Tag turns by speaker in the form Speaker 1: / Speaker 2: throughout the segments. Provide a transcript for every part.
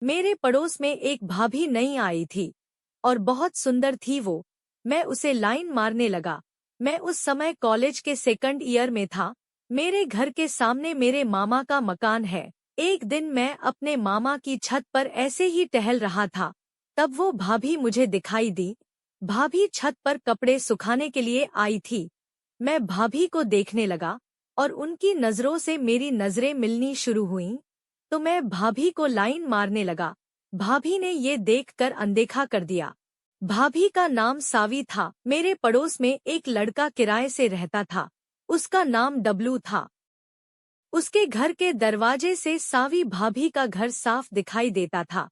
Speaker 1: मेरे पड़ोस में एक भाभी नई आई थी और बहुत सुंदर थी वो। मैं उसे लाइन मारने लगा। मैं उस समय कॉलेज के सेकंड ईयर में था। मेरे घर के सामने मेरे मामा का मकान है। एक दिन मैं अपने मामा की छत पर ऐसे ही टहल रहा था, तब वो भाभी मुझे दिखाई दी। भाभी छत पर कपड़े सुखाने के लिए आई थी। मैं भाभी को देखने लगा और उनकी नजरों से मेरी नजरें मिलनी शुरू हुईं, तो मैं भाभी को लाइन मारने लगा। भाभी ने ये देखकर अनदेखा कर दिया। भाभी का नाम सावी था। मेरे पड़ोस में एक लड़का किराए से रहता था। उसका नाम डब्लू था। उसके घर के दरवाजे से सावी भाभी का घर साफ दिखाई देता था।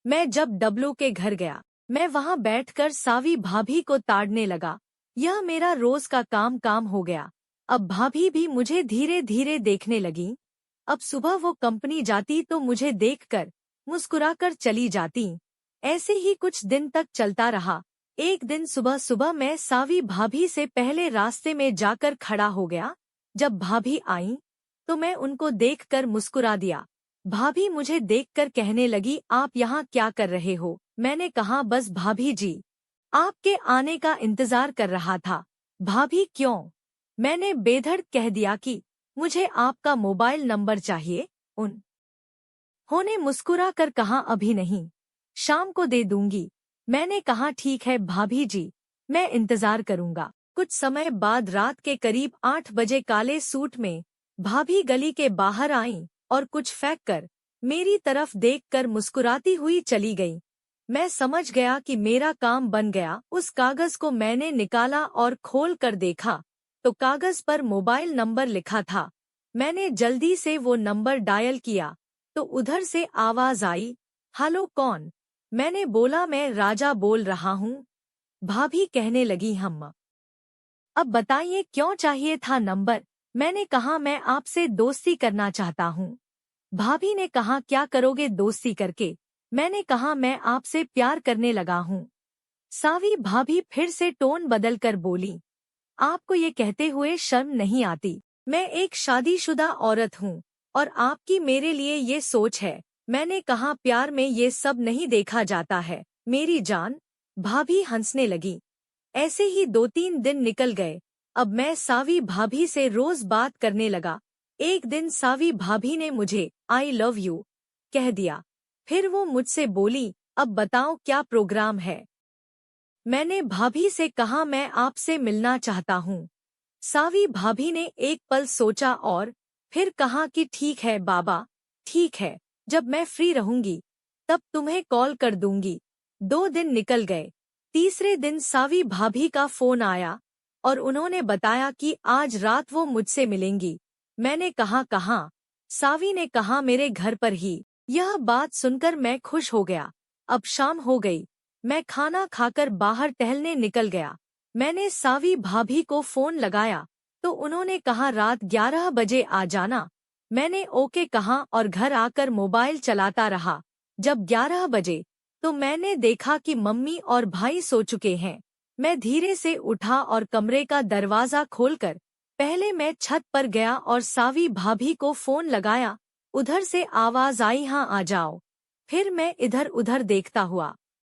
Speaker 1: मैं जब डब्लू के घर गया, मैं वहां बैठकर सावी भाभी को ताड़ने लगा। यह मेरा रोज का काम हो गया। अब भाभी भी मुझे धीरे धीरे देखने लगी। अब सुबह वो कंपनी जाती तो मुझे देखकर मुस्कुराकर चली जाती। ऐसे ही कुछ दिन तक चलता रहा। एक दिन सुबह सुबह मैं सावी भाभी से पहले रास्ते में जाकर खड़ा हो गया। जब भाभी आई तो मैं उनको देखकर मुस्कुरा दिया। भाभी मुझे देखकर कहने लगी, आप यहाँ क्या कर रहे हो? मैंने कहा, बस भाभी जी, आपके आने का इंतजार कर रहा था। भाभी क्यों? मैंने बेधड़ कह दिया कि मुझे आपका मोबाइल नंबर चाहिए। उन्होंने मुस्कुरा कर कहा, अभी नहीं, शाम को दे दूंगी। मैंने कहा, ठीक है भाभी जी, मैं इंतजार करूंगा। कुछ समय बाद रात के करीब 8 बजे काले सूट में भाभी गली के बाहर आईं और कुछ फेंक कर मेरी तरफ देखकर मुस्कुराती हुई चली गईं। मैं समझ गया कि मेरा काम बन गया। उस कागज को मैंने निकाला और खोल कर देखा तो कागज पर मोबाइल नंबर लिखा था। मैंने जल्दी से वो नंबर डायल किया तो उधर से आवाज आई, हेलो कौन? मैंने बोला, मैं राजा बोल रहा हूँ। भाभी कहने लगी, हम अब बताइए क्यों चाहिए था नंबर? मैंने कहा, मैं आपसे दोस्ती करना चाहता हूँ। भाभी ने कहा, क्या करोगे दोस्ती करके? मैंने कहा, मैं आपसे प्यार करने लगा हूँ। सावी भाभी फिर से टोन बदलकर बोली, आपको ये कहते हुए शर्म नहीं आती? मैं एक शादीशुदा औरत हूँ और आपकी मेरे लिए ये सोच है। मैंने कहा, प्यार में ये सब नहीं देखा जाता है मेरी जान। भाभी हंसने लगी। ऐसे ही 2-3 दिन निकल गए। अब मैं सावी भाभी से रोज बात करने लगा। एक दिन सावी भाभी ने मुझे आई लव यू कह दिया। फिर वो मुझसे बोली, अब बताओ क्या प्रोग्राम है? मैंने भाभी से कहा, मैं आपसे मिलना चाहता हूँ। सावी भाभी ने एक पल सोचा और फिर कहा कि ठीक है बाबा, ठीक है, जब मैं फ्री रहूंगी तब तुम्हें कॉल कर दूंगी। 2 दिन निकल गए। तीसरे दिन सावी भाभी का फोन आया और उन्होंने बताया कि आज रात वो मुझसे मिलेंगी। मैंने कहा, कहाँ? सावी ने कहा, मेरे घर पर ही। यह बात सुनकर मैं खुश हो गया। अब शाम हो गई। मैं खाना खाकर बाहर टहलने निकल गया। मैंने सावी भाभी को फोन लगाया तो उन्होंने कहा, रात 11 बजे आ जाना। मैंने ओके कहा और घर आकर मोबाइल चलाता रहा। जब 11 बजे तो मैंने देखा कि मम्मी और भाई सो चुके हैं। मैं धीरे से उठा और कमरे का दरवाजा खोलकर पहले मैं छत पर गया और सावी भाभी को फोन लगाया। उधर से आवाज आई, हाँ आ जाओ। फिर मैं इधर उधर देखता हुआ